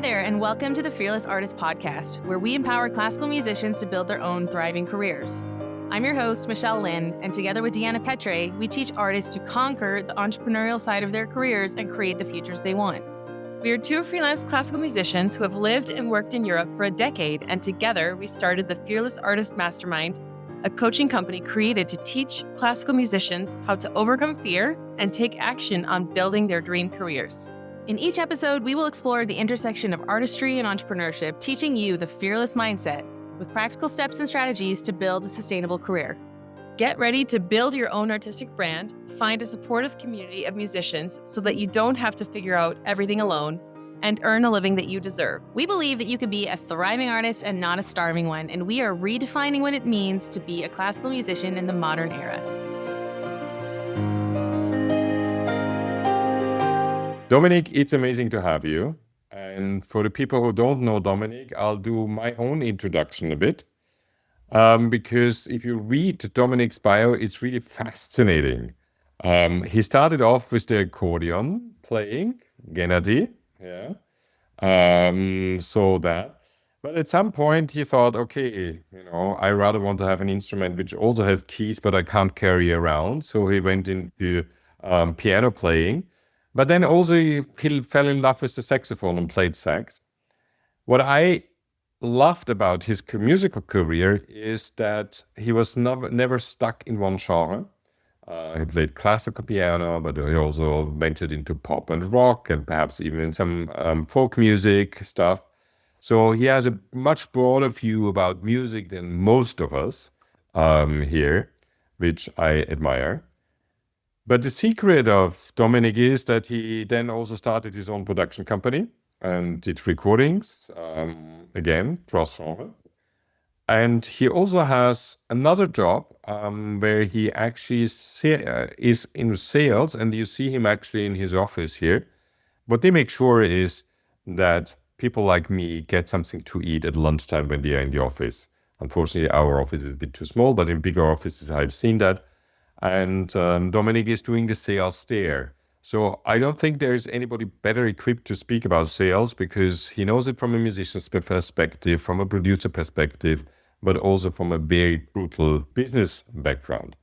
there, and welcome to the Fearless Artist Podcast, where we empower classical musicians to build their own thriving careers. I'm your host, Michelle Lynn, and together with Deanna Petre, we teach artists to conquer the entrepreneurial side of their careers and create the futures they want. We are two freelance classical musicians who have lived and worked in Europe for a decade, and together we started the Fearless Artist Mastermind, a coaching company created to teach classical musicians how to overcome fear and take action on building their dream careers. In each episode, we will explore the intersection of artistry and entrepreneurship, teaching you the fearless mindset with practical steps and strategies to build a sustainable career. Get ready to build your own artistic brand, find a supportive community of musicians so that you don't have to figure out everything alone, and earn a living that you deserve. We believe that you can be a thriving artist and not a starving one, and we are redefining what it means to be a classical musician in the modern era. Dominik, it's amazing to have you. And for the people who don't know Dominik, I'll do my own introduction a bit. Because if you read Dominik's bio, it's really fascinating. He started off with the accordion playing, Gennady. Yeah. But at some point he thought, okay, I rather want to have an instrument which also has keys, but I can't carry around. So he went into piano playing. But then also he fell in love with the saxophone and played sax. What I loved about his musical career is that he was never stuck in one genre. He played classical piano, but he also ventured into pop and rock and perhaps even some folk music stuff. So he has a much broader view about music than most of us here, which I admire. But the secret of Dominik is that he then also started his own production company and did recordings, again, cross-genre. And he also has another job where he actually is in sales, and you see him actually in his office here. What they make sure is that people like me get something to eat at lunchtime when they are in the office. Unfortunately, our office is a bit too small, but in bigger offices, I've seen that. And Dominik is doing the sales there. So I don't think there's anybody better equipped to speak about sales because he knows it from a musician's perspective, from a producer perspective, but also from a very brutal business background.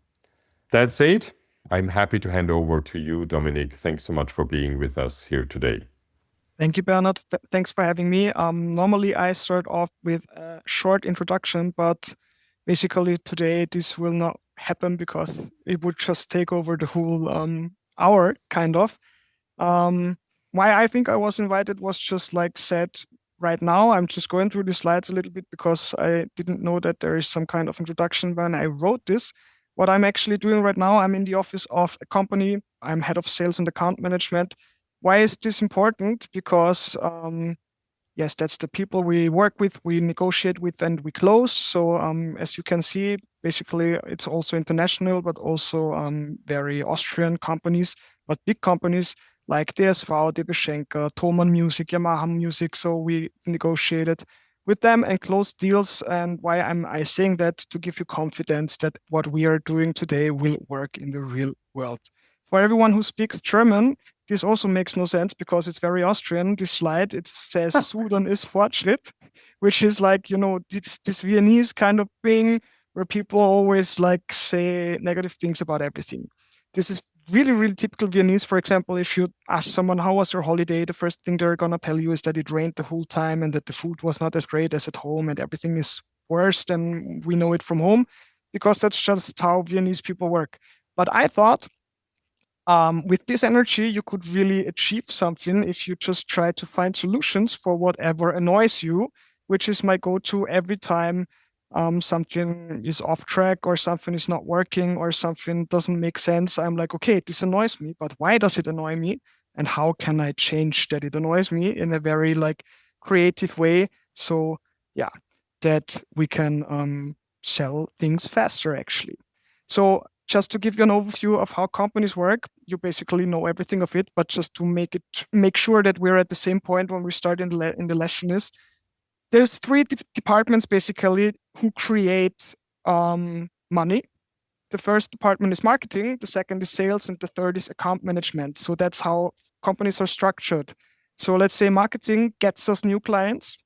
That said, I'm happy to hand over to you, Dominik. Thanks so much for being with us here today. Thank you, Bernard. Thanks for having me. Normally, I start off with a short introduction, but basically today this will not happen because it would just take over the whole hour, kind of. Why I think I was invited was just like said right now. I'm just going through the slides a little bit because I didn't know that there is some kind of introduction when I wrote this. What I'm actually doing right now, I'm in the office of a company. I'm head of sales and account management. Why is this important? Because yes, that's the people we work with, we negotiate with, and we close. So as you can see, basically it's also international, but also very Austrian companies, but big companies like DSV, DB Schenker, Thomann Music, Yamaha Music. So we negotiated with them and closed deals. And why am I saying that? To give you confidence that what we are doing today will work in the real world. For everyone who speaks German, this also makes no sense because it's very Austrian. This slide, it says Sudan is Fortschritt, which is like, this Viennese kind of thing where people always like say negative things about everything. This is really, really typical Viennese. For example, if you ask someone, how was your holiday? The first thing they're going to tell you is that it rained the whole time and that the food was not as great as at home and everything is worse than we know it from home because that's just how Viennese people work. But I thought, with this energy, you could really achieve something if you just try to find solutions for whatever annoys you, which is my go-to every time something is off track or something is not working or something doesn't make sense. I'm like, okay, this annoys me, but why does it annoy me? And how can I change that it annoys me in a very like creative way? So yeah, that we can sell things faster actually. So just to give you an overview of how companies work, you basically know everything of it, but just to make sure that we're at the same point when we start in the lesson is, there's three departments basically who create money. The first department is marketing, the second is sales, and the third is account management. So that's how companies are structured. So let's say marketing gets us new clients.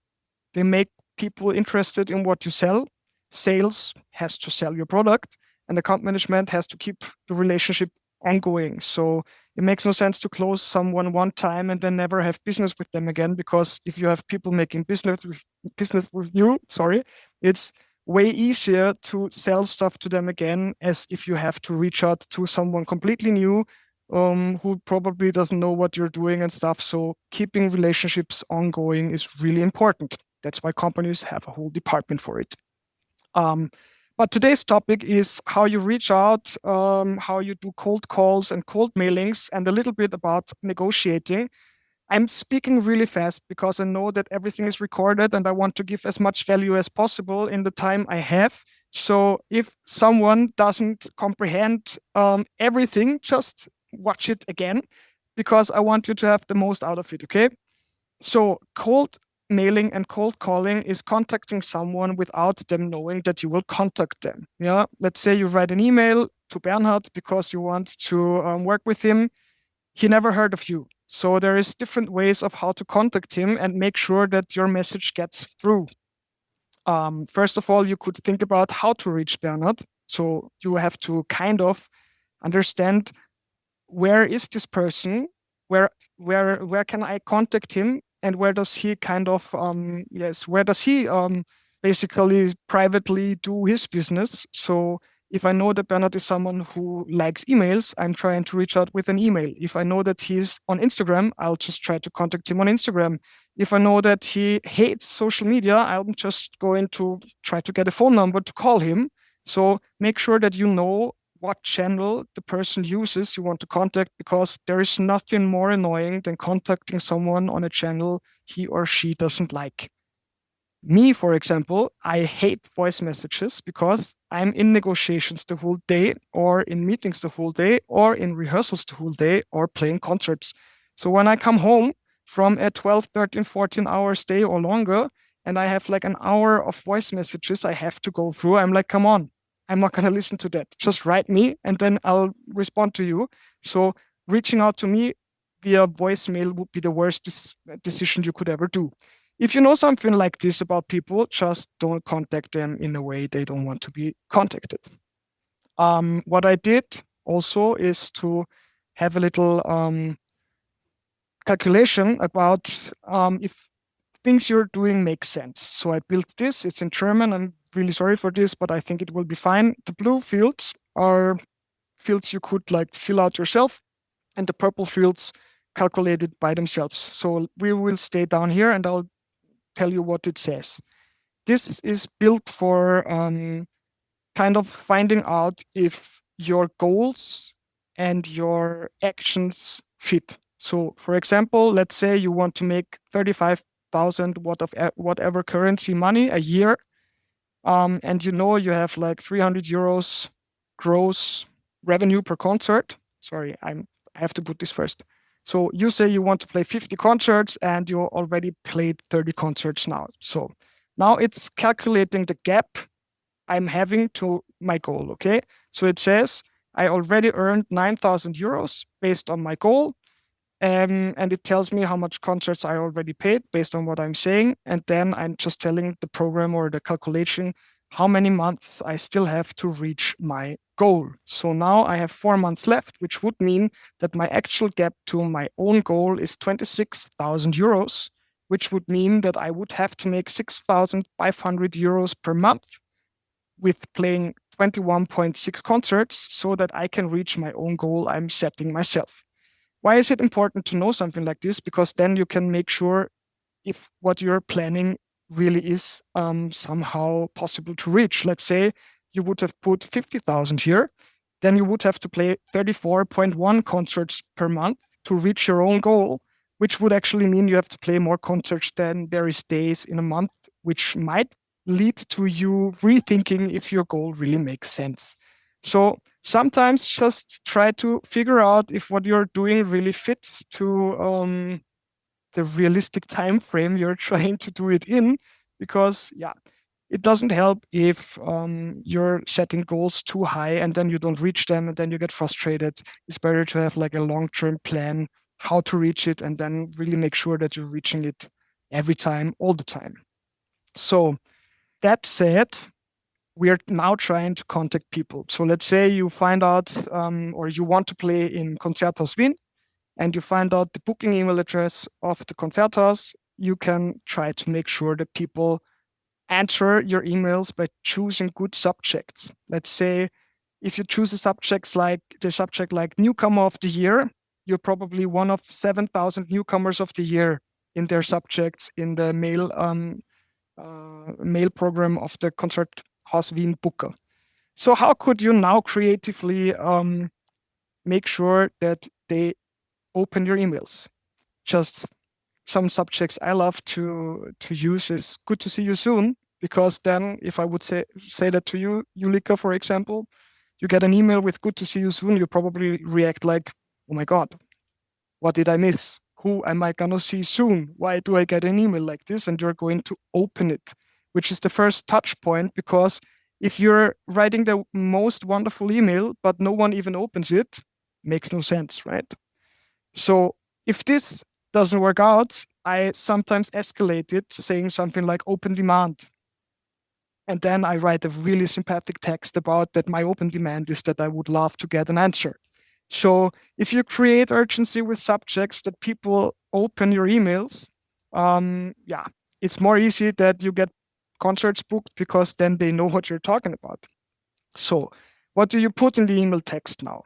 They make people interested in what you sell. Sales has to sell your product, and account management has to keep the relationship ongoing. So it makes no sense to close someone one time and then never have business with them again, because if you have people making business with you, it's way easier to sell stuff to them again, as if you have to reach out to someone completely new who probably doesn't know what you're doing and stuff. So keeping relationships ongoing is really important. That's why companies have a whole department for it. But today's topic is how you reach out, how you do cold calls and cold mailings, and a little bit about negotiating. I'm speaking really fast because I know that everything is recorded and I want to give as much value as possible in the time I have. So if someone doesn't comprehend everything, just watch it again, because I want you to have the most out of it, okay? So cold mailing and cold calling is contacting someone without them knowing that you will contact them. Yeah, let's say you write an email to Bernhard because you want to work with him. He never heard of you. So there is different ways of how to contact him and make sure that your message gets through. First of all, you could think about how to reach Bernhard. So you have to kind of understand, where is this person? Where can I contact him? And where does he basically privately do his business? So if I know that Bernhard is someone who likes emails, I'm trying to reach out with an email. If I know that he's on Instagram, I'll just try to contact him on Instagram. If I know that he hates social media, I'm just going to try to get a phone number to call him. So make sure that you know what channel the person uses you want to contact, because there is nothing more annoying than contacting someone on a channel he or she doesn't like. Me, for example, I hate voice messages because I'm in negotiations the whole day, or in meetings the whole day, or in rehearsals the whole day, or playing concerts. So when I come home from a 12, 13, 14 hours day or longer, and I have like an hour of voice messages I have to go through, I'm like, come on, I'm not going to listen to that. Just write me and then I'll respond to you. So reaching out to me via voicemail would be the worst decision you could ever do. If you know something like this about people, just don't contact them in a way they don't want to be contacted. What I did also is to have a little calculation about if things you're doing make sense. So I built this. It's in German. I'm really sorry for this, but I think it will be fine. The blue fields are fields you could like fill out yourself, and the purple fields calculated by themselves. So we will stay down here and I'll tell you what it says. This is built for kind of finding out if your goals and your actions fit. So for example, let's say you want to make 35,000 whatever currency money a year, and you know you have like 300 euros gross revenue per concert. Sorry, I have to put this first. So you say you want to play 50 concerts and you already played 30 concerts now. So now it's calculating the gap I'm having to my goal, okay? So it says I already earned 9,000 euros based on my goal. And it tells me how much concerts I already paid based on what I'm saying. And then I'm just telling the program or the calculation how many months I still have to reach my goal. So now I have 4 months left, which would mean that my actual gap to my own goal is 26,000 euros, which would mean that I would have to make 6,500 euros per month with playing 21.6 concerts so that I can reach my own goal I'm setting myself. Why is it important to know something like this? Because then you can make sure if what you're planning really is somehow possible to reach. Let's say you would have put 50,000 here, then you would have to play 34.1 concerts per month to reach your own goal, which would actually mean you have to play more concerts than there is days in a month, which might lead to you rethinking if your goal really makes sense. So sometimes just try to figure out if what you're doing really fits to the realistic time frame you're trying to do it in, because it doesn't help if you're setting goals too high and then you don't reach them and then you get frustrated. It's better to have like a long-term plan how to reach it, and then really make sure that you're reaching it every time, all the time. So that said, we are now trying to contact people. So let's say you find out or you want to play in Konzerthaus Wien, and you find out the booking email address of the Konzerthaus. You can try to make sure that people answer your emails by choosing good subjects. Let's say if you choose the subject like newcomer of the year, you're probably one of 7,000 newcomers of the year in their subjects in the mail program of the Konzerthaus Wien Booker. So how could you now creatively make sure that they open your emails? Just some subjects I love to use is good to see you soon, because then if I would say that to you, Julika, for example, you get an email with good to see you soon, you probably react like, oh my God, what did I miss? Who am I gonna see soon? Why do I get an email like this? And you're going to open it, which is the first touch point, because if you're writing the most wonderful email, but no one even opens it, makes no sense, right? So if this doesn't work out, I sometimes escalate it, saying something like open demand. And then I write a really sympathetic text about that my open demand is that I would love to get an answer. So if you create urgency with subjects that people open your emails, it's more easy that you get concerts booked, because then they know what you're talking about. So what do you put in the email text now?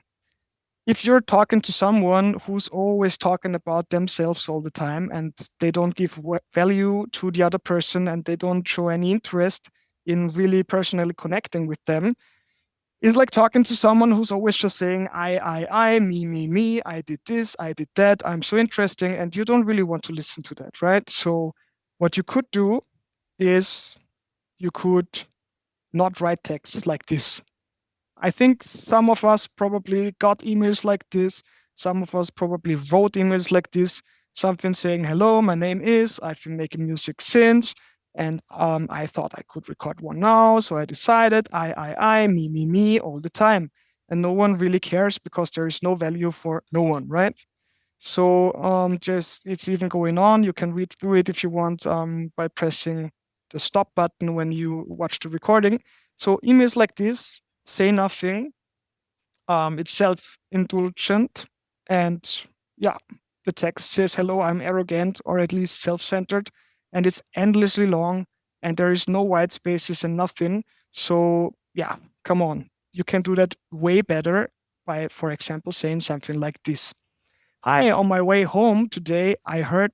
If you're talking to someone who's always talking about themselves all the time, and they don't give value to the other person, and they don't show any interest in really personally connecting with them, it's like talking to someone who's always just saying, I, me, I did this, I did that, I'm so interesting, and you don't really want to listen to that, right? So what you could do is you could not write texts like this. I think some of us probably got emails like this. Some of us probably wrote emails like this, something saying, hello, my name is, I've been making music since, and I thought I could record one now. So I decided I, me, all the time. And no one really cares, because there is no value for no one, right? So just it's even going on. You can read through it if you want by pressing the stop button when you watch the recording. So emails like this say nothing. It's self-indulgent, and the text says, hello, I'm arrogant, or at least self-centered, and it's endlessly long, and there is no white spaces and nothing. So come on, you can do that way better by, for example, saying something like this. Hi, on my way home today, I heard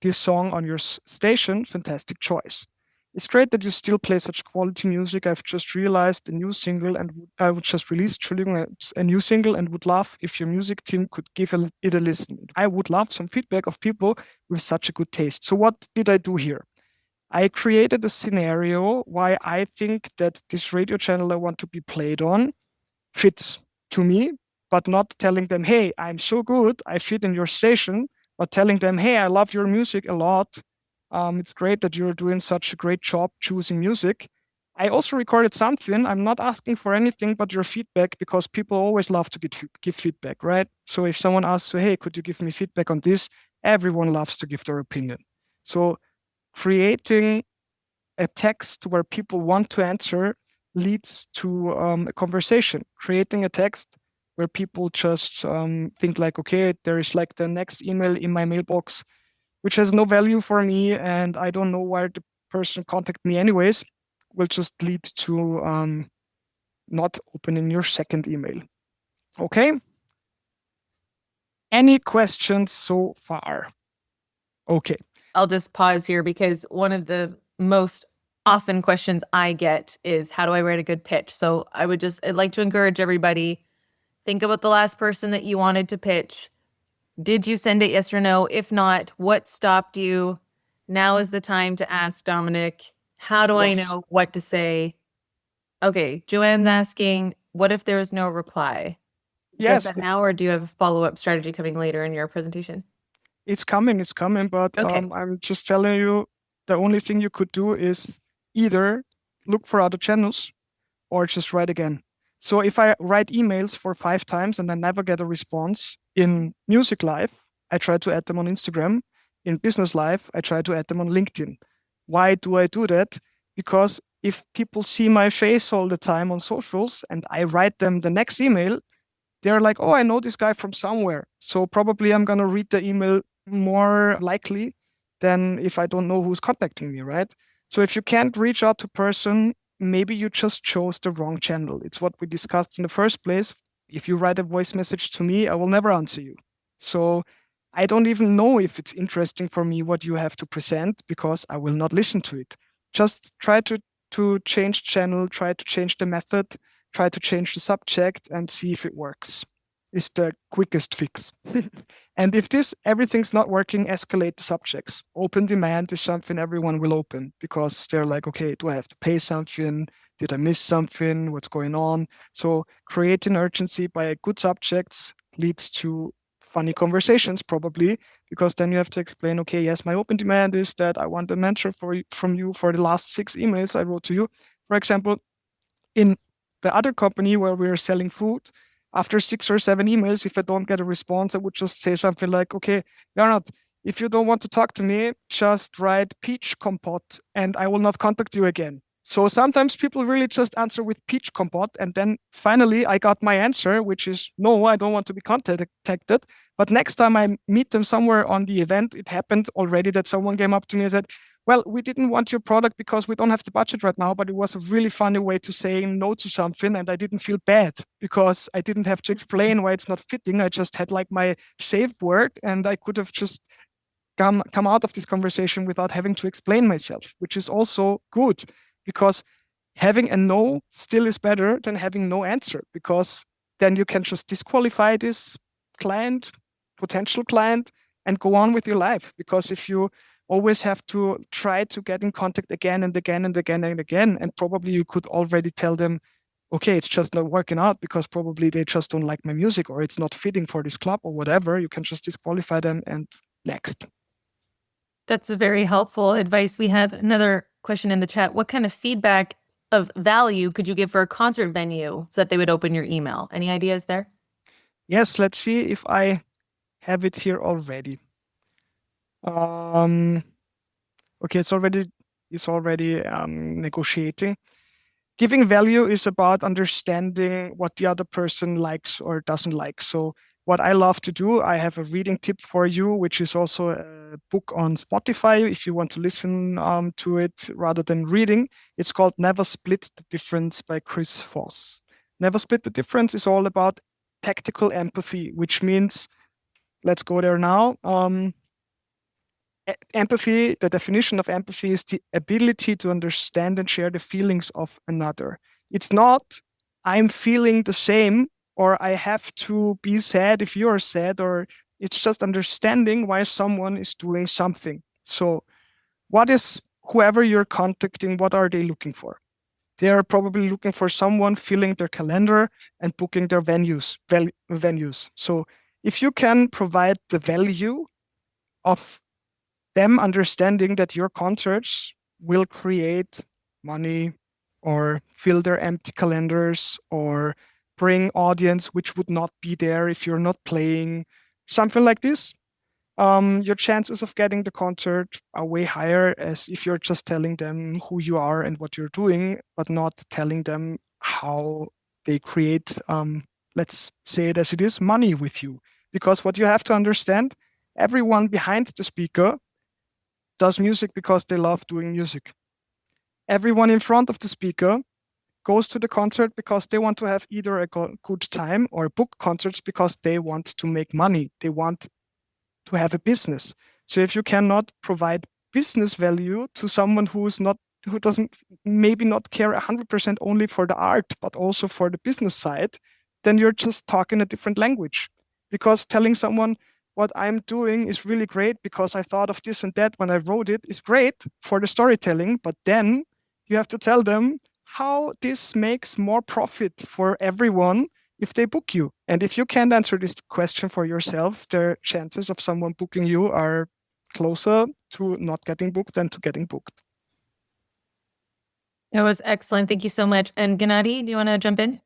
this song on your station. Fantastic choice. It's great that you still play such quality music. I've just realized a new single, and I would just release a new single, and would love if your music team could give it a listen. I would love some feedback of people with such a good taste. So what did I do here? I created a scenario why I think that this radio channel I want to be played on fits to me, but not telling them, hey, I'm so good, I fit in your station, but telling them, hey, I love your music a lot. It's great that you're doing such a great job choosing music. I also recorded something. I'm not asking for anything but your feedback, because people always love to give feedback, right? So if someone asks, hey, could you give me feedback on this? Everyone loves to give their opinion. So creating a text where people want to answer leads to a conversation. Creating a text where people just think like, okay, there is like the next email in my mailbox, which has no value for me, and I don't know why the person contacted me anyways, will just lead to not opening your second email. Okay? Any questions so far? Okay. I'll just pause here, because one of the most often questions I get is, how do I write a good pitch? So I'd like to encourage everybody, think about the last person that you wanted to pitch. Did you send it, yes or no? If not, what stopped you? Now is the time to ask Dominik, how do I know what to say? Okay, Joanne's asking, what if there is no reply? Yes. Just now, or do you have a follow-up strategy coming later in your presentation? It's coming, but Okay. I'm just telling you, the only thing you could do is either look for other channels or just write again. So if I write emails for 5 times and I never get a response in Music Live, I try to add them on Instagram. In business life, I try to add them on LinkedIn. Why do I do that? Because if people see my face all the time on socials and I write them the next email, they're like, oh, I know this guy from somewhere. So probably I'm going to read the email more likely than if I don't know who's contacting me, right? So if you can't reach out to person, maybe you just chose the wrong channel. It's what we discussed in the first place. If you write a voice message to me, I will never answer you. So I don't even know if it's interesting for me what you have to present because I will not listen to it. Just try to change channel, try to change the method, try to change the subject and see if it works. Is the quickest fix. And if everything's not working, escalate the subjects. Open demand is something everyone will open because they're like, okay, do I have to pay something? Did I miss something? What's going on? So creating urgency by good subjects leads to funny conversations probably, because then you have to explain, okay, yes, my open demand is that I want an answer from you for the last 6 emails I wrote to you. For example, in the other company where we're selling food, after 6 or 7 emails, if I don't get a response, I would just say something like, okay, Bernard, if you don't want to talk to me, just write peach compote and I will not contact you again. So sometimes people really just answer with peach compote. And then finally I got my answer, which is, no, I don't want to be contacted. But next time I meet them somewhere on the event, it happened already that someone came up to me and said, well, we didn't want your product because we don't have the budget right now, but it was a really funny way to say no to something. And I didn't feel bad because I didn't have to explain why it's not fitting. I just had like my safe word and I could have just come out of this conversation without having to explain myself, which is also good because having a no still is better than having no answer, because then you can just disqualify this client, potential client, and go on with your life. Because if you always have to try to get in contact again and again and again and again, and probably you could already tell them, okay, it's just not working out because probably they just don't like my music or it's not fitting for this club or whatever. You can just disqualify them and next. That's a very helpful advice. We have another question in the chat. What kind of feedback of value could you give for a concert venue so that they would open your email? Any ideas there? Yes, let's see if I have it here already. Okay, it's already negotiating. Giving value is about understanding what the other person likes or doesn't like. So what I love to do, I have a reading tip for you, which is also a book on Spotify if you want to listen to it rather than reading. It's called Never Split the Difference by Chris Voss. Never Split the Difference is all about tactical empathy, which means, let's go there now. Empathy, the definition of empathy is the ability to understand and share the feelings of another. It's not, I'm feeling the same, or I have to be sad if you're sad, or it's just understanding why someone is doing something. So what is whoever you're contacting, what are they looking for? They are probably looking for someone filling their calendar and booking their venues. So if you can provide the value of them understanding that your concerts will create money or fill their empty calendars or bring audience which would not be there if you're not playing, something like this, your chances of getting the concert are way higher as if you're just telling them who you are and what you're doing, but not telling them how they create, let's say it as it is, money with you. Because what you have to understand, everyone behind the speaker does music because they love doing music. Everyone in front of the speaker goes to the concert because they want to have either a good time or book concerts because they want to make money. They want to have a business. So if you cannot provide business value to someone who doesn't maybe not care 100% only for the art, but also for the business side, then you're just talking a different language. Because telling someone what I'm doing is really great because I thought of this and that when I wrote it is great for the storytelling, but then you have to tell them how this makes more profit for everyone if they book you. And if you can't answer this question for yourself, the chances of someone booking you are closer to not getting booked than to getting booked. That was excellent. Thank you so much. And Gennady, do you want to jump in?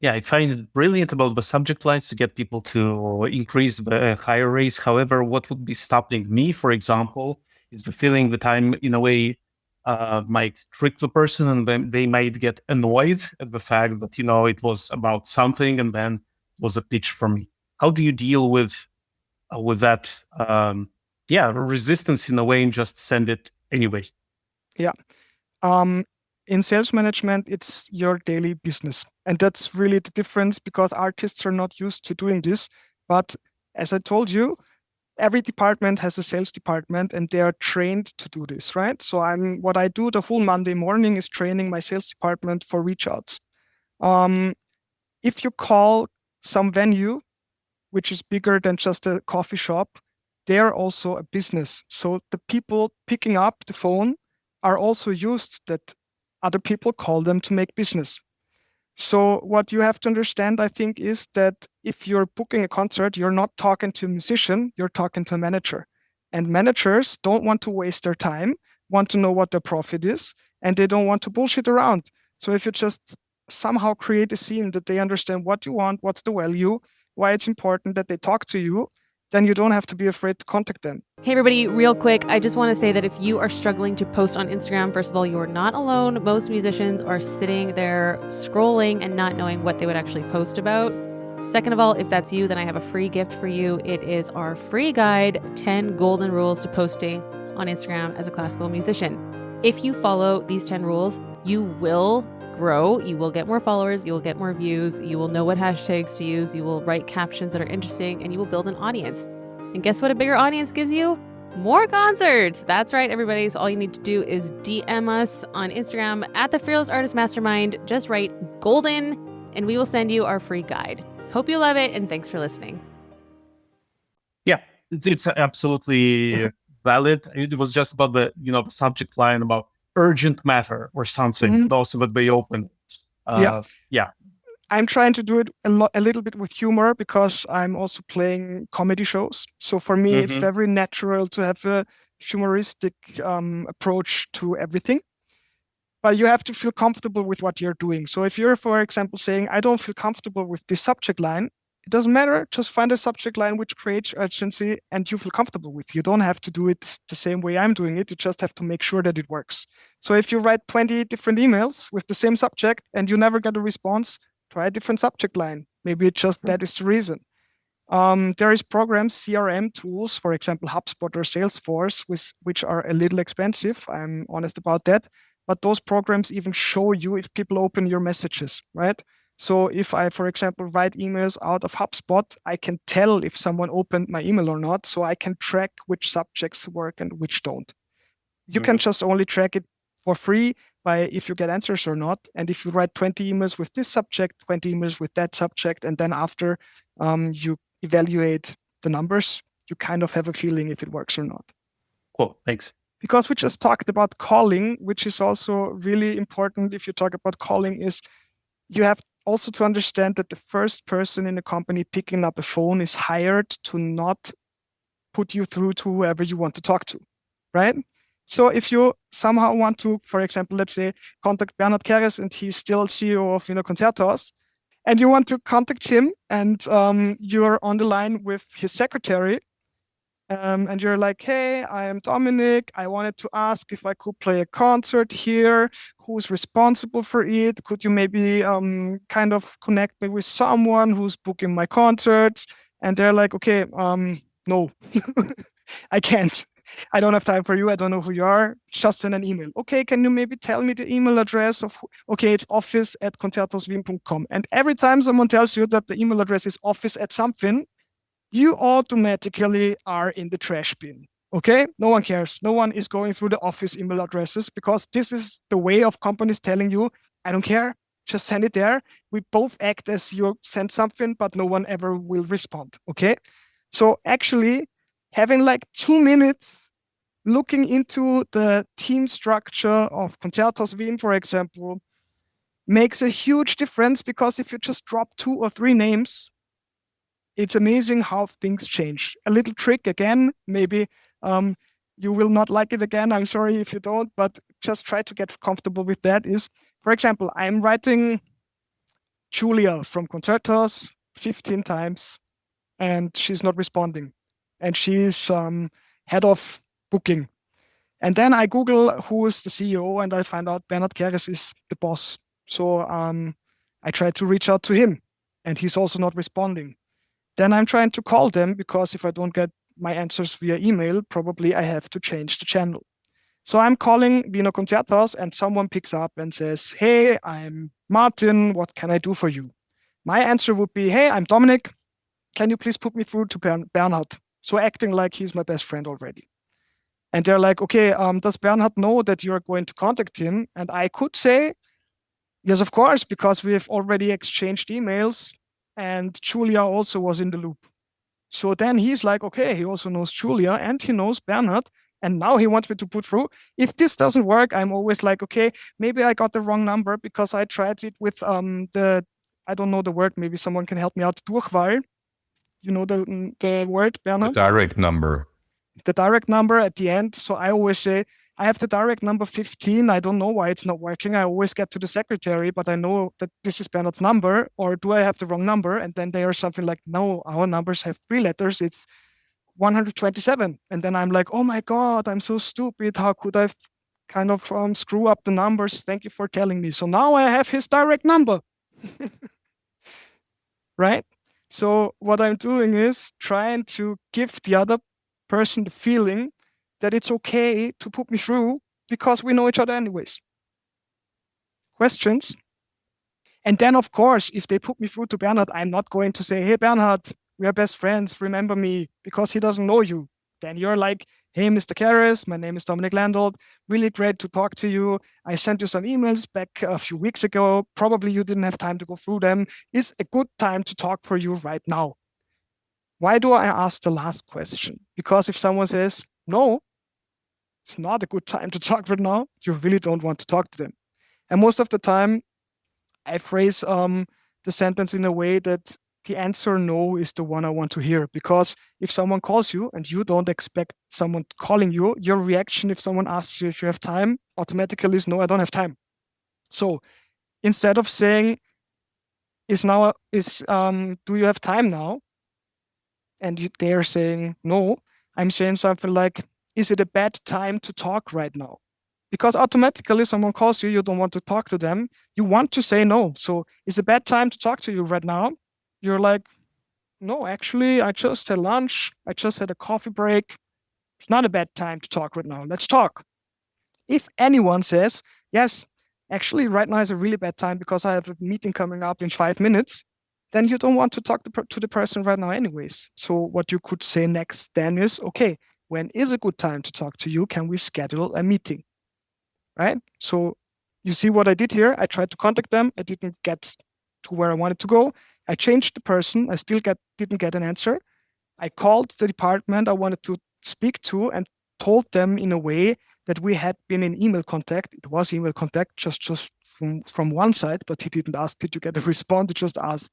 Yeah, I find it brilliant about the subject lines to get people to increase the hire rates. However, what would be stopping me, for example, is the feeling that I'm in a way might trick the person, and then they might get annoyed at the fact that it was about something and then was a pitch for me. How do you deal with that? Resistance in a way, and just send it anyway. Yeah. In sales management, it's your daily business. And that's really the difference, because artists are not used to doing this. But as I told you, every department has a sales department and they are trained to do this, right? So what I do the whole Monday morning is training my sales department for reach outs. If you call some venue, which is bigger than just a coffee shop, they're also a business. So the people picking up the phone are also used that other people call them to make business. So what you have to understand, I think, is that if you're booking a concert, you're not talking to a musician, you're talking to a manager. And managers don't want to waste their time, want to know what their profit is, and they don't want to bullshit around. So if you just somehow create a scene that they understand what you want, what's the value, why it's important that they talk to you, then you don't have to be afraid to contact them. Hey everybody, real quick, I just want to say that if you are struggling to post on Instagram, first of all, you are not alone. Most musicians are sitting there scrolling and not knowing what they would actually post about. Second of all, if that's you, then I have a free gift for you. It is our free guide, 10 golden rules to posting on Instagram as a classical musician. If you follow these 10 rules, you will grow, you will get more followers, you will get more views, you will know what hashtags to use, you will write captions that are interesting, and you will build an audience. And guess what a bigger audience gives you? More concerts. That's right, everybody. So all you need to do is DM us on Instagram at the Fearless Artist Mastermind. Just write golden, and we will send you our free guide. Hope you love it, and thanks for listening. Yeah, it's absolutely valid. It was just about the subject line about urgent matter or something. Mhm. Also that they open. Yeah. I'm trying to do it a little bit with humor, because I'm also playing comedy shows. So for me, it's very natural to have a humoristic approach to everything. But you have to feel comfortable with what you're doing. So if you're, for example, saying, I don't feel comfortable with this subject line, it doesn't matter. Just find a subject line which creates urgency and you feel comfortable with. You don't have to do it the same way I'm doing it. You just have to make sure that it works. So if you write 20 different emails with the same subject and you never get a response, try a different subject line. Maybe it's just that is the reason. There is programs, CRM tools, for example, HubSpot or Salesforce, which are a little expensive. I'm honest about that. But those programs even show you if people open your messages, right? So if I, for example, write emails out of HubSpot, I can tell if someone opened my email or not. So I can track which subjects work and which don't. You can just only track it for free by if you get answers or not. And if you write 20 emails with this subject, 20 emails with that subject, and then after you evaluate the numbers, you kind of have a feeling if it works or not. Cool, thanks. Because we just talked about calling, which is also really important if you talk about calling, is you have also to understand that the first person in a company picking up a phone is hired to not put you through to whoever you want to talk to, right? So if you somehow want to, for example, let's say, contact Bernhard Keres and he's still CEO of Concertos, and you want to contact him and you're on the line with his secretary, and you're like, hey, I am Dominik. I wanted to ask if I could play a concert here. Who's responsible for it? Could you maybe kind of connect me with someone who's booking my concerts? And they're like, okay, no, I can't. I don't have time for you. I don't know who you are. Just send an email. Okay, can you maybe tell me the email address of, okay, it's office@concertoswien.com. And every time someone tells you that the email address is office at something, you automatically are in the trash bin. Okay, no one cares. No one is going through the office email addresses, because this is the way of companies telling you, I don't care, just send it there. We both act as you send something, but no one ever will respond. Okay, so actually having like 2 minutes looking into the team structure of Concertos Wien, for example, makes a huge difference, because if you just drop 2 or 3 names, it's amazing how things change. A little trick again, maybe you will not like it again. I'm sorry if you don't, but just try to get comfortable with that. Is, for example, I'm writing Julia from Concertos 15 times, and she's not responding. And she's head of booking. And then I Google who is the CEO, and I find out Bernhard Keres is the boss. So I try to reach out to him, and he's also not responding. Then I'm trying to call them, because if I don't get my answers via email, probably I have to change the channel. So I'm calling Wiener Concerthaus, and someone picks up and says, "Hey, I'm Martin. What can I do for you?" My answer would be, "Hey, I'm Dominik. Can you please put me through to Bernhard?" So acting like he's my best friend already. And they're like, "Okay, does Bernhard know that you're going to contact him?" And I could say, "Yes, of course, because we have already exchanged emails, and Julia also was in the loop." So then he's like, okay, he also knows Julia and he knows Bernhard, and now he wants me to put through. If this doesn't work, I'm always like, okay, maybe I got the wrong number, because I tried it with I don't know the word, maybe someone can help me out, Durchwahl. You know the word, The Bernhard? direct number. The direct number at the end. So I always say, I have the direct number 15. I don't know why it's not working. I always get to the secretary, but I know that this is Bernhard's number, or do I have the wrong number? And then they are something like, no, our numbers have 3 letters. It's 127. And then I'm like, oh my God, I'm so stupid. How could I kind of screw up the numbers? Thank you for telling me. So now I have his direct number. Right? So what I'm doing is trying to give the other person the feeling that it's okay to put me through, because we know each other anyways. Questions? And then, of course, if they put me through to Bernhard, I'm not going to say, "Hey, Bernhard, we are best friends, remember me," because he doesn't know you. Then you're like, "Hey, Mr. Keres, my name is Dominik Landolt. Really great to talk to you. I sent you some emails back a few weeks ago. Probably you didn't have time to go through them. Is a good time to talk for you right now?" Why do I ask the last question? Because if someone says, "No, it's not a good time to talk right now," you really don't want to talk to them. And most of the time, I phrase the sentence in a way that the answer no is the one I want to hear. Because if someone calls you and you don't expect someone calling you, your reaction if someone asks you if you have time automatically is, "No, I don't have time." So instead of saying, "Do you have time now?" and they're saying no, I'm saying something like, "Is it a bad time to talk right now?" Because automatically someone calls you, you don't want to talk to them, you want to say no. So, "Is it a bad time to talk to you right now?" You're like, "No, actually, I just had lunch. I just had a coffee break. It's not a bad time to talk right now. Let's talk." If anyone says, "Yes, actually, right now is a really bad time because I have a meeting coming up in 5 minutes," then you don't want to talk to the person right now anyways. So what you could say next then is, "Okay, when is a good time to talk to you? Can we schedule a meeting?" Right? So you see what I did here? I tried to contact them. I didn't get to where I wanted to go. I changed the person. I still didn't get an answer. I called the department I wanted to speak to and told them in a way that we had been in email contact. It was email contact just from one side, but he didn't ask, "Did you get a response?" He just asked,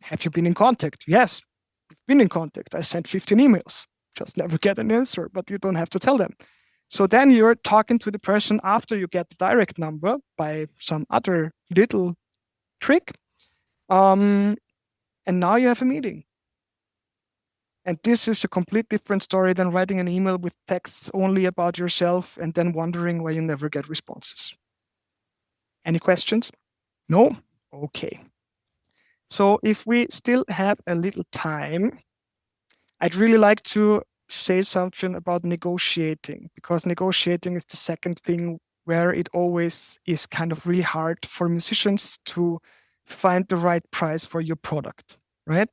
"Have you been in contact?" "Yes, we've been in contact. I sent 15 emails." Just never get an answer, but you don't have to tell them. So then you're talking to the person after you get the direct number by some other little trick. And now you have a meeting. And this is a complete different story than writing an email with texts only about yourself and then wondering why you never get responses. Any questions? No? Okay. So if we still have a little time, I'd really like to say something about negotiating, because negotiating is the second thing where it always is kind of really hard for musicians to find the right price for your product, right?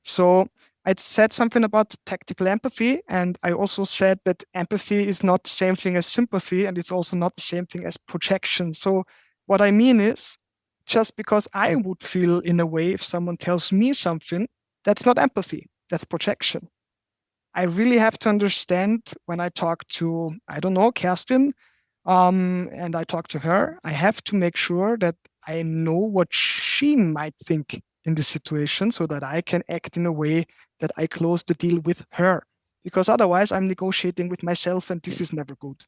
So I said something about tactical empathy, and I also said that empathy is not the same thing as sympathy, and it's also not the same thing as projection. So what I mean is, just because I would feel in a way if someone tells me something, that's not empathy, that's projection. I really have to understand when I talk to, I don't know, Kerstin, and I talk to her, I have to make sure that I know what she might think in the situation so that I can act in a way that I close the deal with her. Because otherwise I'm negotiating with myself, and this is never good.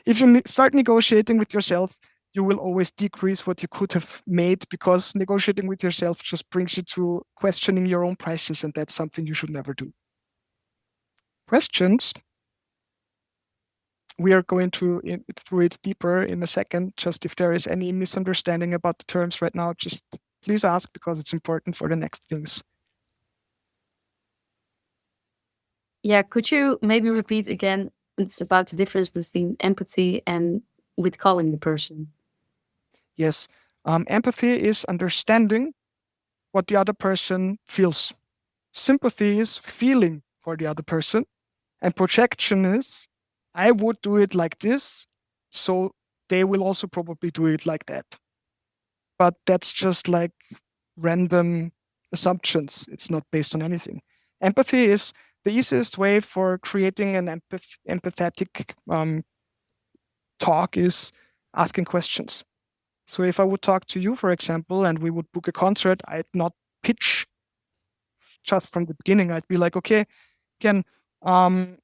If you start negotiating with yourself, you will always decrease what you could have made, because negotiating with yourself just brings you to questioning your own prices, and that's something you should never do. Questions? We are going to through it deeper in a second. Just if there is any misunderstanding about the terms right now, just please ask, because it's important for the next things. Yeah, could you maybe repeat again? It's about the difference between empathy and with calling the person. Yes. Empathy is understanding what the other person feels. Sympathy is feeling for the other person. And projection is, I would do it like this, so they will also probably do it like that. But that's just like random assumptions. It's not based on anything. Empathy is the easiest way for creating an empathetic talk is asking questions. So if I would talk to you, for example, and we would book a concert, I'd not pitch just from the beginning. I'd be like, okay, again,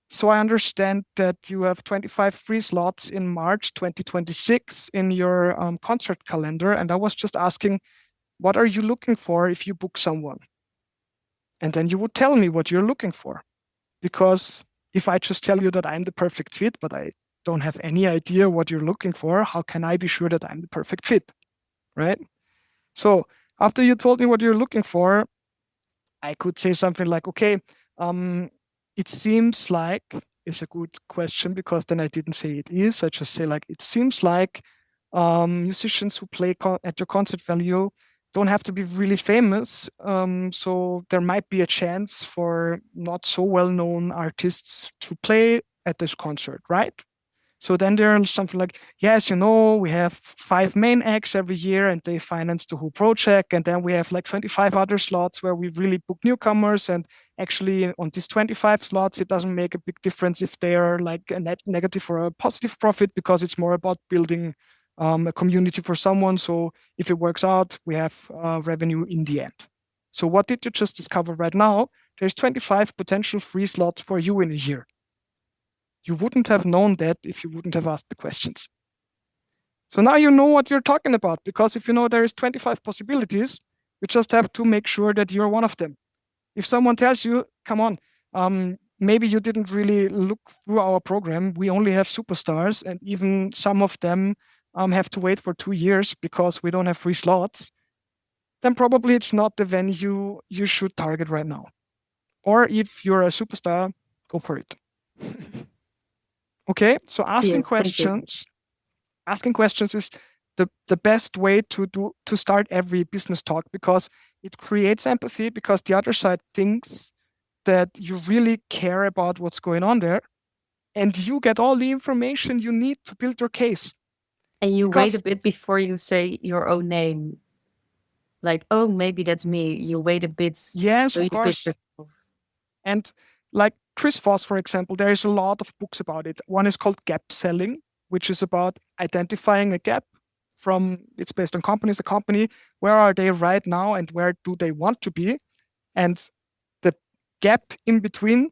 so I understand that you have 25 free slots in March 2026 in your concert calendar. And I was just asking, what are you looking for if you book someone? And then you would tell me what you're looking for. Because if I just tell you that I'm the perfect fit, but I don't have any idea what you're looking for, how can I be sure that I'm the perfect fit? Right? So after you told me what you're looking for, I could say something like, okay, it seems like is a good question, because then I didn't say it is. I just say like, it seems like musicians who play at your concert venue don't have to be really famous. So there might be a chance for not so well-known artists to play at this concert, right? So then there's something like, yes, we have 5 main acts every year and they finance the whole project. And then we have like 25 other slots where we really book newcomers. And actually on these 25 slots, it doesn't make a big difference if they are like a net negative or a positive profit, because it's more about building a community for someone. So if it works out, we have revenue in the end. So what did you just discover right now? There's 25 potential free slots for you in a year. You wouldn't have known that if you wouldn't have asked the questions. So now you know what you're talking about, because if you know there is 25 possibilities, you just have to make sure that you're one of them. If someone tells you, come on, maybe you didn't really look through our program, we only have superstars, and even some of them have to wait for 2 years because we don't have free slots, then probably it's not the venue you should target right now. Or if you're a superstar, go for it. Okay, so asking questions is the best way to start every business talk, because it creates empathy, because the other side thinks that you really care about what's going on there, and you get all the information you need to build your case. And you wait a bit before you say your own name. Like, oh, maybe that's me. You wait a bit. Yes, of course. And like Chris Voss, for example, there is a lot of books about it. One is called Gap Selling, which is about identifying a gap it's based on companies, a company, where are they right now and where do they want to be? And the gap in between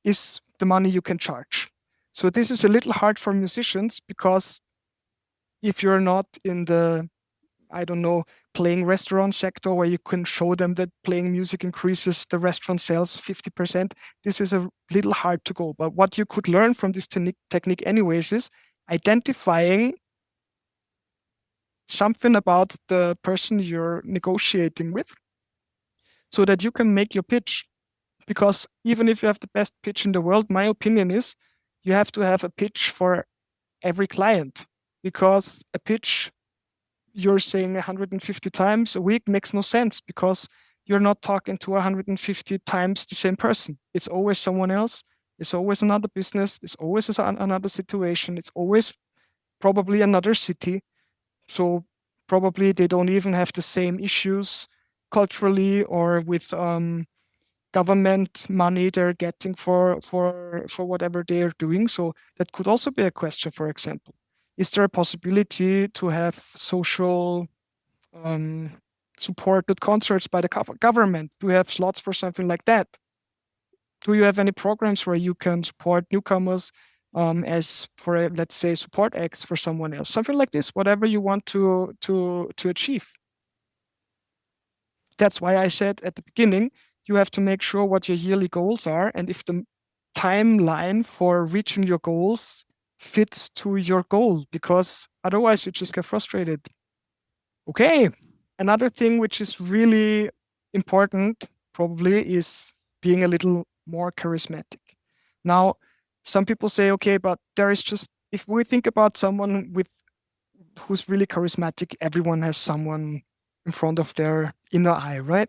is the money you can charge. So this is a little hard for musicians, because if you're not in the, playing restaurant sector where you can show them that playing music increases the restaurant sales 50%, this is a little hard to go. But what you could learn from this technique anyways is identifying something about the person you're negotiating with, so that you can make your pitch. Because even if you have the best pitch in the world, my opinion is you have to have a pitch for every client, because a pitch you're saying 150 times a week makes no sense, because you're not talking to 150 times the same person. It's always someone else. It's always another business. It's always another situation. It's always probably another city. So probably they don't even have the same issues culturally or with government money they're getting for whatever they are doing. So that could also be a question, for example. Is there a possibility to have social supported concerts by the government? Do you have slots for something like that? Do you have any programs where you can support newcomers as for let's say support X for someone else, something like this, whatever you want to achieve. That's why I said at the beginning, you have to make sure what your yearly goals are, and if the timeline for reaching your goals fits to your goal, because otherwise you just get frustrated. Okay, another thing which is really important probably is being a little more charismatic. Now, some people say, okay, but there is just, if we think about someone who's really charismatic, everyone has someone in front of their inner eye, right?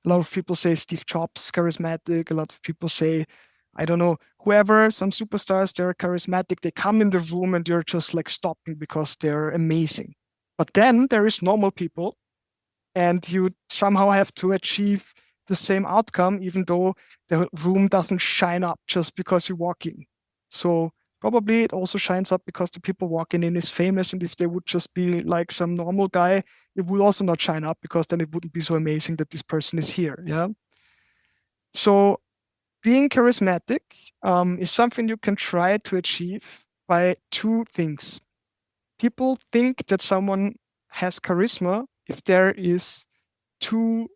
A lot of people say Steve Jobs charismatic. A lot of people say, I don't know, whoever, some superstars, they're charismatic. They come in the room and you're just like stopping because they're amazing. But then there is normal people, and you somehow have to achieve the same outcome, even though the room doesn't shine up just because you walk in. So probably it also shines up because the people walking in is famous, and if they would just be like some normal guy, it would also not shine up, because then it wouldn't be so amazing that this person is here. Yeah. So being charismatic is something you can try to achieve by two things. People think that someone has charisma if there is two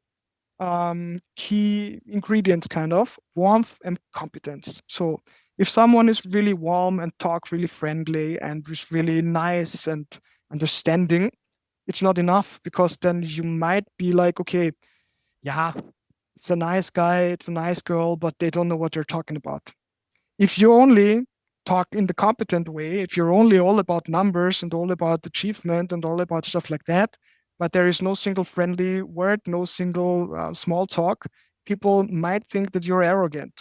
key ingredients, kind of warmth and competence. So if someone is really warm and talk really friendly and is really nice and understanding, it's not enough, because then you might be like, okay, yeah, it's a nice guy, it's a nice girl, but they don't know what they're talking about. If you only talk in the competent way, if you're only all about numbers and all about achievement and all about stuff like that, but there is no single friendly word, no single small talk, people might think that you're arrogant.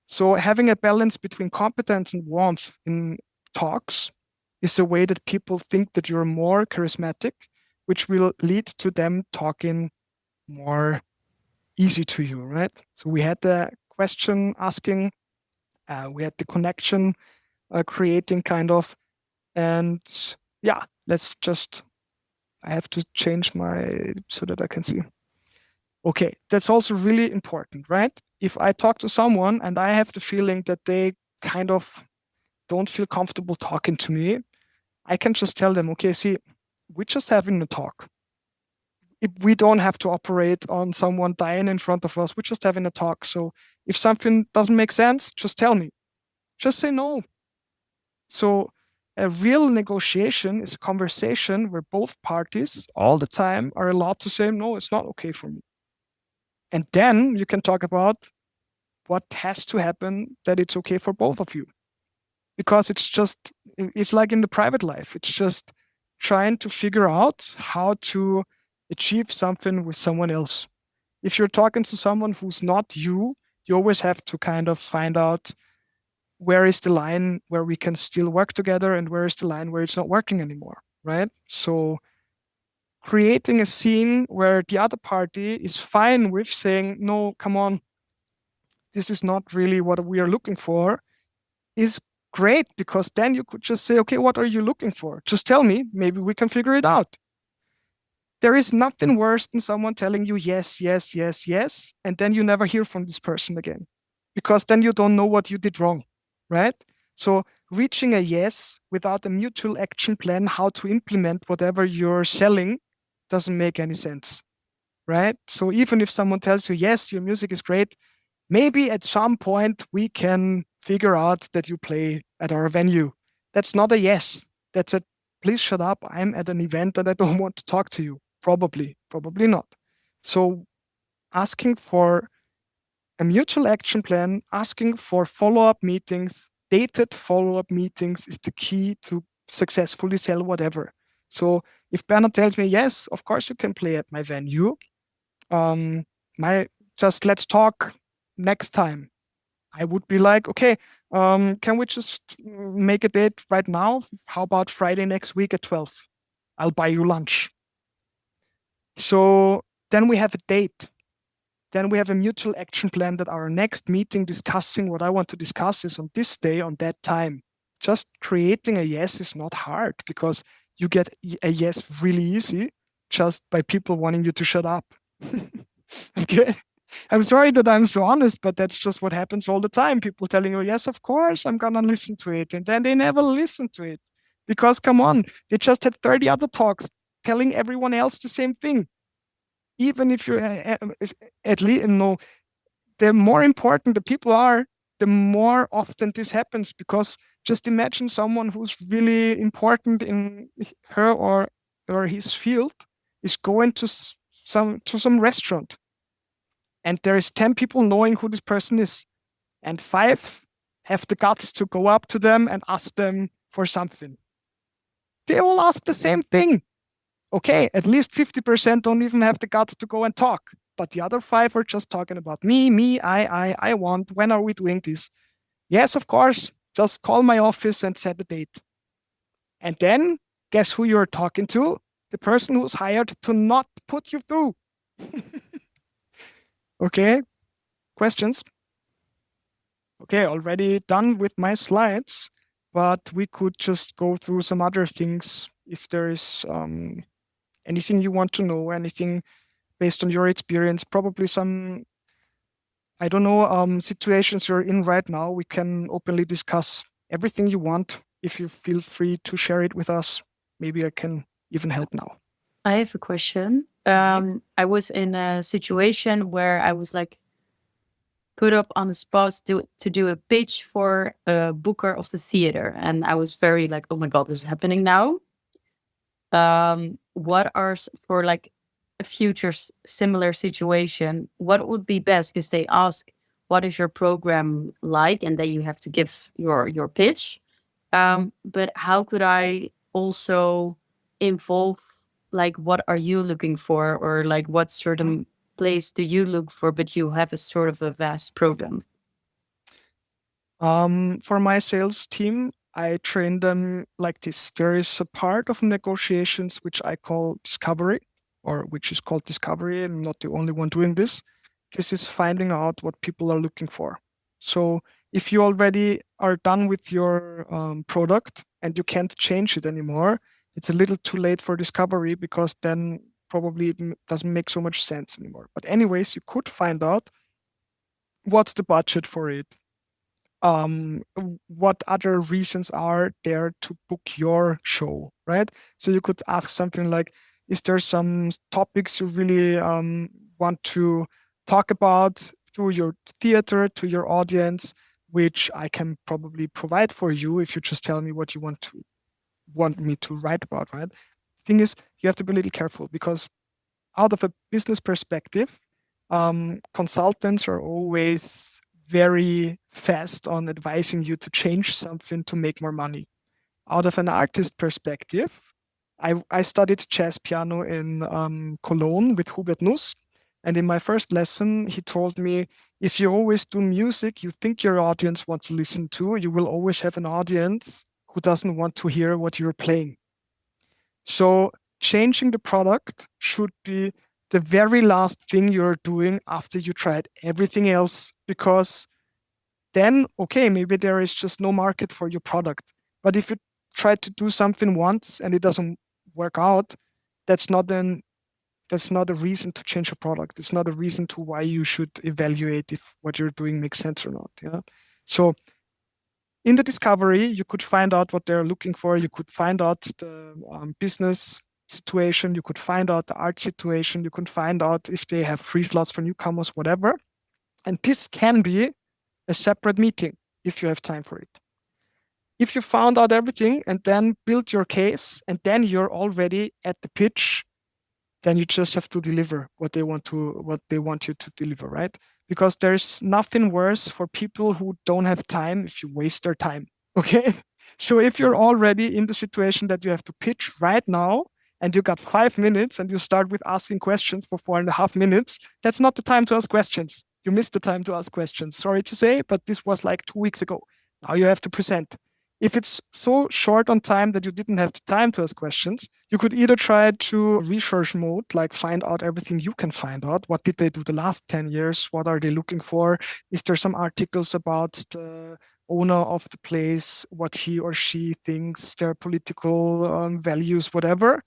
So having a balance between competence and warmth in talks is a way that people think that you're more charismatic, which will lead to them talking more easy to you, right? So we had the question asking, we had the connection creating, kind of, and yeah, let's just, I have to change my, so that I can see. Okay, that's also really important, right? If I talk to someone and I have the feeling that they kind of don't feel comfortable talking to me, I can just tell them, okay, see, we're just having a talk. We don't have to operate on someone dying in front of us. We're just having a talk. So if something doesn't make sense, just tell me. Just say no. So a real negotiation is a conversation where both parties all the time are allowed to say, no, it's not okay for me. And then you can talk about what has to happen that it's okay for both of you. Because it's like in the private life. It's just trying to figure out how to achieve something with someone else. If you're talking to someone who's not you, you always have to kind of find out where is the line where we can still work together and where is the line where it's not working anymore, right? So creating a scene where the other party is fine with saying, no, come on, this is not really what we are looking for, is great, because then you could just say, okay, what are you looking for? Just tell me, maybe we can figure it out. There is nothing worse than someone telling you yes, yes, yes, yes, and then you never hear from this person again, because then you don't know what you did wrong, right? So reaching a yes without a mutual action plan, how to implement whatever you're selling, doesn't make any sense, right? So even if someone tells you, yes, your music is great, maybe at some point we can figure out that you play at our venue. That's not a yes. That's a, please shut up. I'm at an event and I don't want to talk to you. Probably not. So asking for a mutual action plan, asking for follow-up meetings, dated follow-up meetings is the key to successfully sell whatever. So if Bernard tells me, yes, of course you can play at my venue, just let's talk next time. I would be like, okay, can we just make a date right now? How about Friday next week at 12? I'll buy you lunch. So then we have a date. Then we have a mutual action plan that our next meeting discussing what I want to discuss is on this day, on that time. Just creating a yes is not hard, because you get a yes really easy just by people wanting you to shut up. Okay. I'm sorry that I'm so honest, but that's just what happens all the time. People telling you, yes, of course, I'm going to listen to it. And then they never listen to it. Because come on, they just had 30 other talks telling everyone else the same thing. Even if you at least the more important the people are, the more often this happens. Because just imagine someone who's really important in her or his field is going to some restaurant, and there is 10 people knowing who this person is, and 5 have the guts to go up to them and ask them for something. They all ask the same thing. Okay, at least 50% don't even have the guts to go and talk. But the other 5 are just talking about me, I want, when are we doing this? Yes, of course, just call my office and set the date. And then, guess who you're talking to? The person who's hired to not put you through. Okay, questions? Okay, already done with my slides, but we could just go through some other things if there is anything you want to know, anything based on your experience, probably some, I don't know, situations you're in right now. We can openly discuss everything you want. If you feel free to share it with us, maybe I can even help now. I have a question. I was in a situation where I was like put up on the spot to do a pitch for a booker of the theater, and I was very like, oh my god, this is happening now. What are for like a future similar situation, what would be best? Because they ask, what is your program like, and then you have to give your pitch. But how could I also involve, like, what are you looking for, or like what certain place do you look for, but you have a sort of a vast program? For my sales team, I train them like this. There is a part of negotiations which I call discovery, or which is called discovery. I'm not the only one doing this. This is finding out what people are looking for. So if you already are done with your product and you can't change it anymore, it's a little too late for discovery, because then probably it doesn't make so much sense anymore. But anyways, you could find out what's the budget for it. What other reasons are there to book your show, right? So you could ask something like, is there some topics you really want to talk about through your theater to your audience, which I can probably provide for you if you just tell me what you want me to write about, right? Thing is, you have to be a little careful, because out of a business perspective, consultants are always very fast on advising you to change something to make more money. Out of an artist perspective, I studied jazz piano in Cologne with Hubert Nuss. And in my first lesson, he told me, if you always do music you think your audience wants to listen to, you will always have an audience who doesn't want to hear what you're playing. So changing the product should be the very last thing you're doing after you tried everything else, because then, okay, maybe there is just no market for your product. But if you try to do something once and it doesn't work out, that's not a reason to change your product. It's not a reason to why you should evaluate if what you're doing makes sense or not. Yeah. So in the discovery, you could find out what they're looking for. You could find out the business situation. You could find out the art situation. You could find out if they have free slots for newcomers, whatever. And this can be a separate meeting if you have time for it. If you found out everything and then build your case, and then you're already at the pitch, then you just have to deliver what they want you to deliver, right? Because there's nothing worse for people who don't have time if you waste their time. Okay. So if you're already in the situation that you have to pitch right now, and you got 5 minutes and you start with asking questions for 4.5 minutes, that's not the time to ask questions. You missed the time to ask questions. Sorry to say, but this was like 2 weeks ago. Now you have to present. If it's so short on time that you didn't have the time to ask questions, you could either try to research mode, like find out everything you can find out. What did they do the last 10 years? What are they looking for? Is there some articles about the owner of the place, what he or she thinks, their political values, whatever,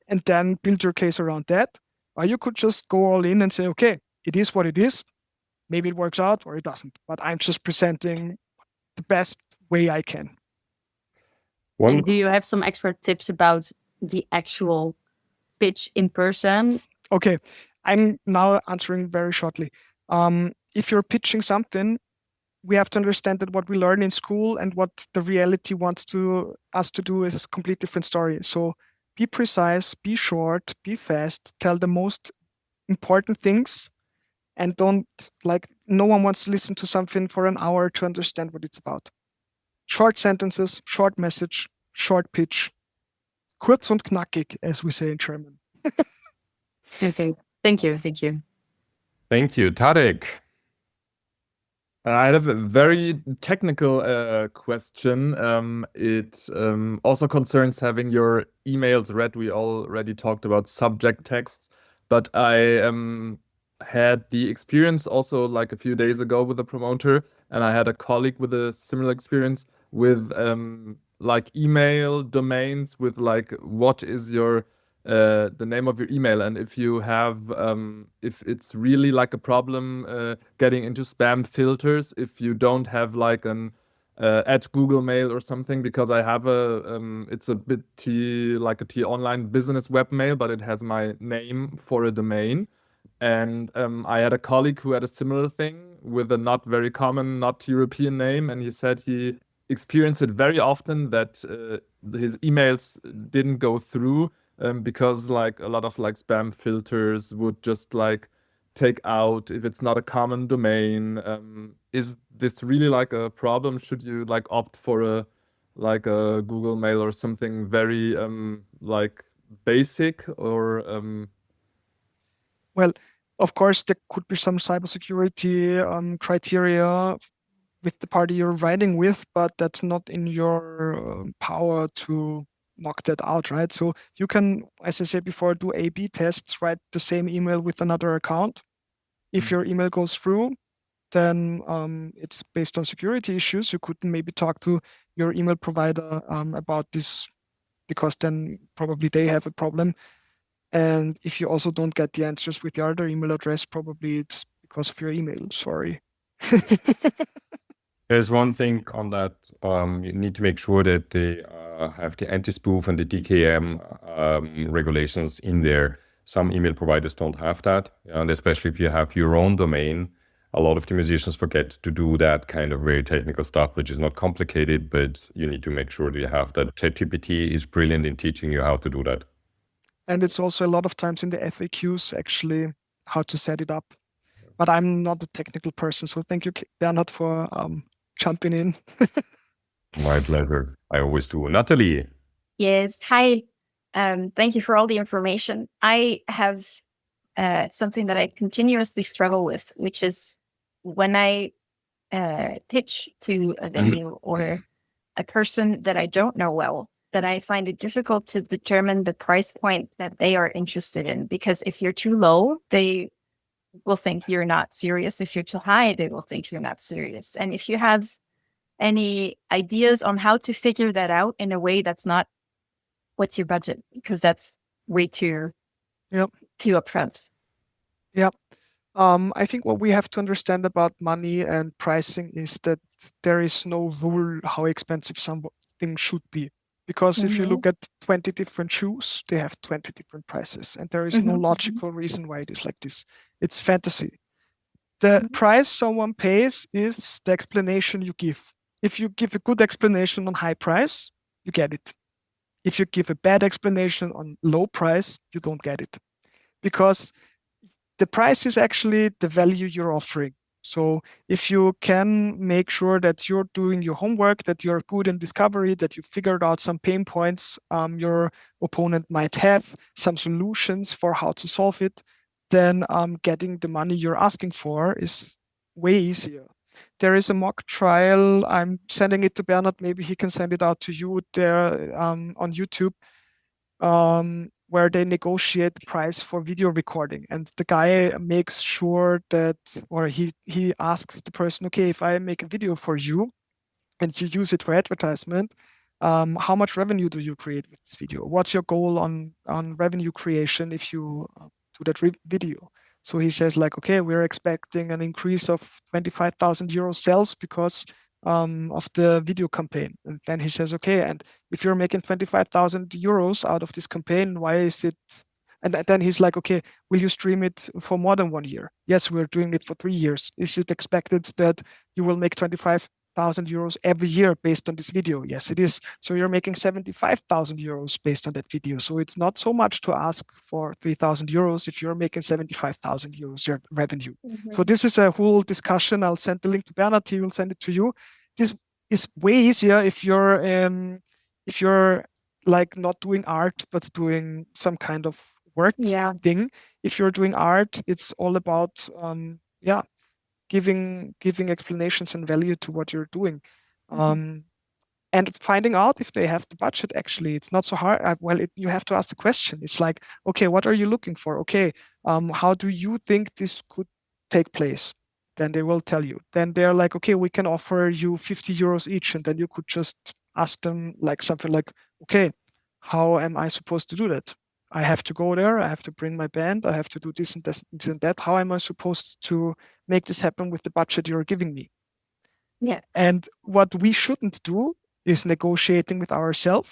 and then build your case around that? Or you could just go all in and say, okay, it is what it is. Maybe it works out or it doesn't, but I'm just presenting the best way I can. And do you have some extra tips about the actual pitch in person? Okay, I'm now answering very shortly. If you're pitching something, we have to understand that what we learn in school and what the reality wants us to do is a complete different story. So be precise, be short, be fast, tell the most important things, and don't no one wants to listen to something for an hour to understand what it's about. Short sentences, short message, short pitch. Kurz und knackig, as we say in German. Okay, thank you. Thank you, Tarek. I have a very technical question. It also concerns having your emails read. We already talked about subject texts, but I had the experience also like a few days ago with a promoter, and I had a colleague with a similar experience with like email domains with like what is your the name of your email, and if you have if it's really like a problem getting into spam filters if you don't have like an at Google Mail or something, because I have a it's a bit like a online business webmail, but it has my name for a domain. And I had a colleague who had a similar thing with a not very common, not European name, and he said he experienced it very often that his emails didn't go through because like a lot of like spam filters would just like take out if it's not a common domain. Is this really like a problem? Should you like opt for a Google Mail or something very like basic or Well, of course, there could be some cybersecurity criteria with the party you're writing with, but that's not in your power to knock that out, right? So you can, as I said before, do A/B tests, write the same email with another account. If your email goes through, then it's based on security issues. You could maybe talk to your email provider about this, because then probably they have a problem. And if you also don't get the answers with your other email address, probably it's because of your email. Sorry. There's one thing on that. You need to make sure that they have the anti-spoof and the DKM regulations in there. Some email providers don't have that. And especially if you have your own domain, a lot of the musicians forget to do that kind of very technical stuff, which is not complicated, but you need to make sure that you have that. ChatGPT is brilliant in teaching you how to do that. And it's also a lot of times in the FAQs, actually, how to set it up. But I'm not a technical person, so thank you, Bernhard, for jumping in. My pleasure. I always do. Natalie. Yes. Hi. Thank you for all the information. I have something that I continuously struggle with, which is when I pitch to a venue or a person that I don't know well, that I find it difficult to determine the price point that they are interested in. Because if you're too low, they will think you're not serious. If you're too high, they will think you're not serious. And if you have any ideas on how to figure that out in a way that's not what's your budget, because that's way too upfront. Yep. I think what we have to understand about money and pricing is that there is no rule how expensive something should be. Because if you look at 20 different shoes, they have 20 different prices. And there is no logical reason why it is like this. It's fantasy. The price someone pays is the explanation you give. If you give a good explanation on high price, you get it. If you give a bad explanation on low price, you don't get it. Because the price is actually the value you're offering. So if you can make sure that you're doing your homework, that you're good in discovery, that you figured out some pain points your opponent might have, some solutions for how to solve it, then getting the money you're asking for is way easier. There is a mock trial. I'm sending it to Bernhard. Maybe he can send it out to you there on YouTube, where they negotiate the price for video recording. And the guy makes sure that, or he asks the person, okay, if I make a video for you and you use it for advertisement, how much revenue do you create with this video? What's your goal on revenue creation if you do that video? So he says like, okay, we're expecting an increase of 25,000 euro sales because of the video campaign. And then he says, okay, and if you're making 25,000 euros out of this campaign, why is it? And then he's like, okay, will you stream it for more than 1 year? Yes, we're doing it for 3 years. Is it expected that you will make 25,000 euros every year based on this video? Yes, it is. So you're making 75,000 euros based on that video. So it's not so much to ask for 3,000 euros if you're making 75,000 euros revenue. So this is a whole discussion. I'll send the link to Bernhard. He will send it to you. This is way easier if you're like not doing art but doing some kind of work thing. If you're doing art, it's all about giving explanations and value to what you're doing, and finding out if they have the budget. Actually, it's not so hard. You have to ask the question. It's like, okay, what are you looking for? Okay, how do you think this could take place? Then they will tell you. Then they're like, okay, we can offer you 50 euros each, and then you could just ask them like something like, okay, how am I supposed to do that? I have to go there, I have to bring my band, I have to do this and this and that. How am I supposed to make this happen with the budget you're giving me? Yeah. And what we shouldn't do is negotiating with ourselves,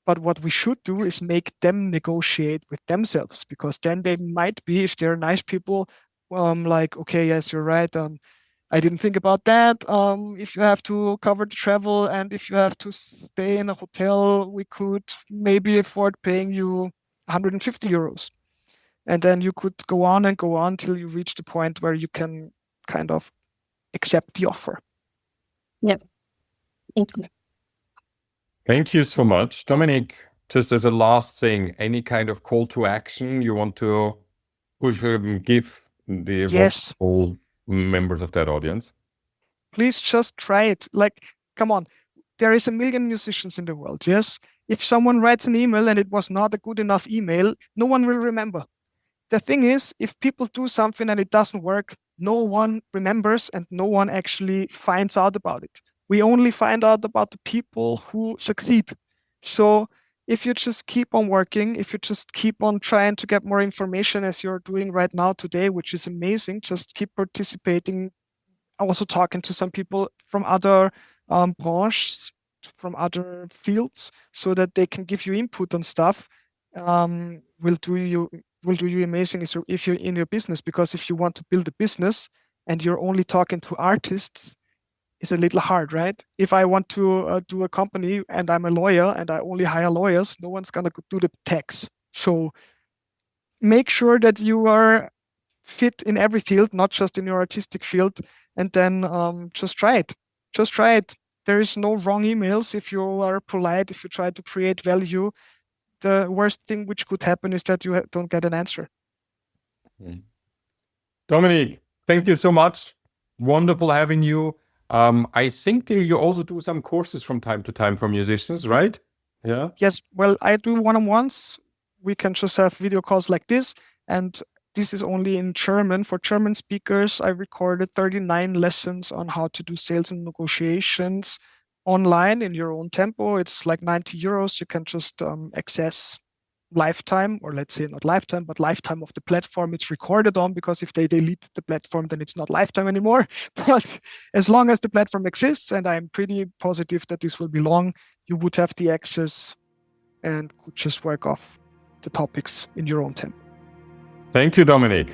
but what we should do is make them negotiate with themselves, because then they might be, if they're nice people, like, okay, yes, you're right. I didn't think about that. If you have to cover the travel and if you have to stay in a hotel, we could maybe afford paying you 150 euros. And then you could go on till you reach the point where you can kind of accept the offer. Yep. Thank you. Thank you so much. Dominik, just as a last thing, any kind of call to action you want to give the all members of that audience? Please just try it. Like, come on. There is a million musicians in the world, yes? If someone writes an email and it was not a good enough email, no one will remember. The thing is, if people do something and it doesn't work, no one remembers and no one actually finds out about it. We only find out about the people who succeed. So if you just keep on working, if you just keep on trying to get more information as you're doing right now today, which is amazing, just keep participating, also talking to some people from other branches, from other fields, so that they can give you input on stuff, will do you amazing if you're in your business. Because if you want to build a business and you're only talking to artists, it's a little hard, right? If I want to do a company and I'm a lawyer and I only hire lawyers, no one's gonna do the tax. So make sure that you are fit in every field, not just in your artistic field, and then just try it. Just try it. There is no wrong emails if you are polite, if you try to create value. The worst thing which could happen is that you don't get an answer. Dominik, thank you so much. Wonderful having you. I think you also do some courses from time to time for musicians, right? Yeah. Yes. Well, I do one-on-ones. We can just have video calls like this. And this is only in German. For German speakers, I recorded 39 lessons on how to do sales and negotiations online in your own tempo. It's like 90 euros. You can just access lifetime, or let's say not lifetime, but lifetime of the platform it's recorded on, because if they delete the platform, then it's not lifetime anymore. But as long as the platform exists, and I'm pretty positive that this will be long, you would have the access and could just work off the topics in your own tempo. Thank you, Dominik.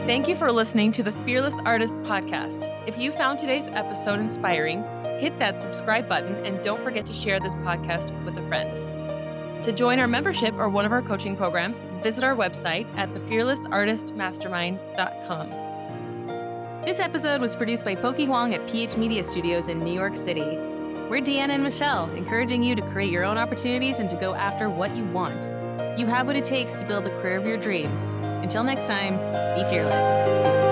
Thank you for listening to the Fearless Artist Podcast. If you found today's episode inspiring, hit that subscribe button and don't forget to share this podcast with a friend. To join our membership or one of our coaching programs, visit our website at thefearlessartistmastermind.com. This episode was produced by Pokey Huang at phMediaStudios in New York City. We're Deanna and Michelle, encouraging you to create your own opportunities and to go after what you want. You have what it takes to build the career of your dreams. Until next time, be fearless.